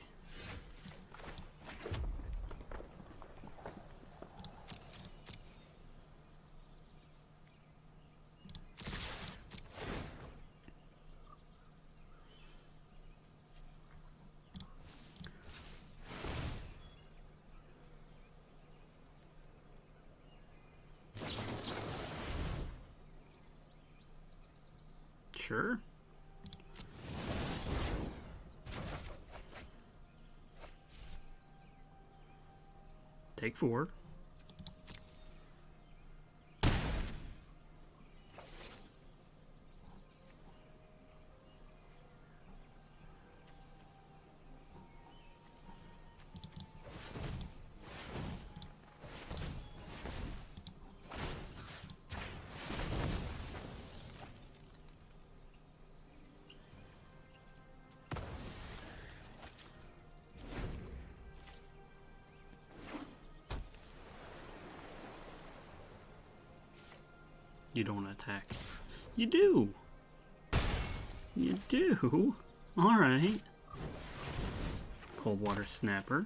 Speaker 1: Sure. Take 4. You don't want to attack. You do! You do? Alright. Cold Water Snapper.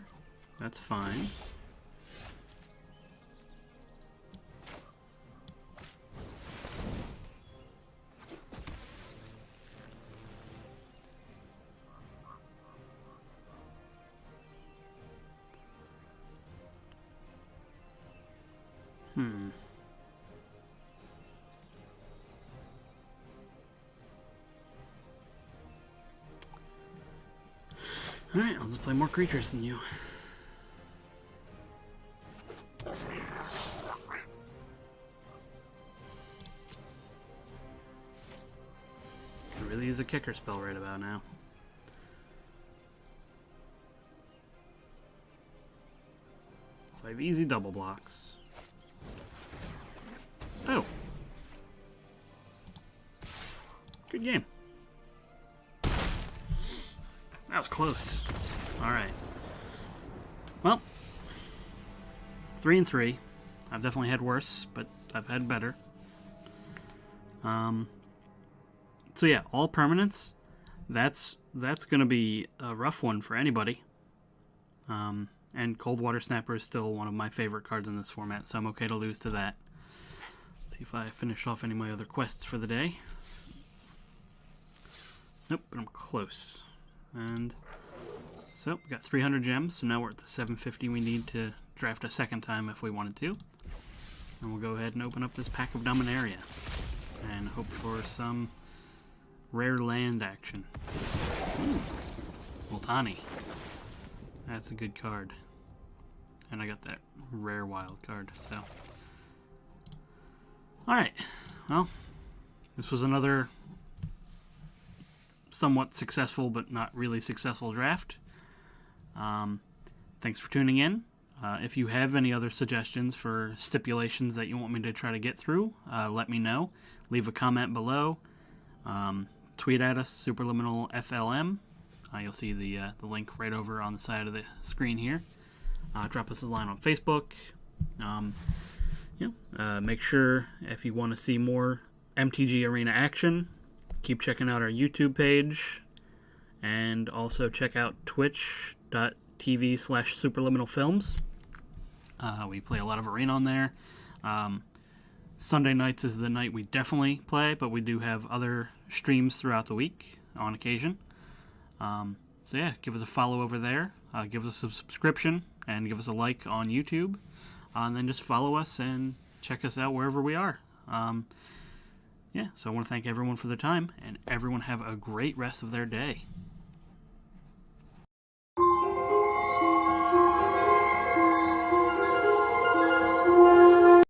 Speaker 1: That's fine. Alright, I'll just play more creatures than you. Could really use a kicker spell right about now. So I have easy double blocks. Oh! Good game. That was close. Alright. Well, 3-3. I've definitely had worse, but I've had better. So yeah, all permanents. That's gonna be a rough one for anybody. And Cold Water Snapper is still one of my favorite cards in this format, so I'm okay to lose to that. Let's see if I finish off any of my other quests for the day. Nope, but I'm close. And so we got 300 gems, so now we're at the 750 we need to draft a second time if we wanted to. And we'll go ahead and open up this pack of Dominaria and hope for some rare land action. Ooh, Multani. That's a good card. And I got that rare wild card, so. Alright, well, this was another somewhat successful but not really successful draft. Thanks for tuning in. If you have any other suggestions for stipulations that you want me to try to get through, let me know. Leave a comment below. Tweet at us, Supraliminal FLM. You'll see the link right over on the side of the screen here. Drop us a line on Facebook. Make sure if you want to see more MTG Arena action, keep checking out our YouTube page, and also check out twitch.tv/supraliminalfilms. We play a lot of Arena on there. Sunday nights is the night we definitely play, but we do have other streams throughout the week on occasion. So yeah, give us a follow over there. Give us a subscription and give us a like on YouTube. And then just follow us and check us out wherever we are. So I want to thank everyone for their time, and everyone have a great rest of their day.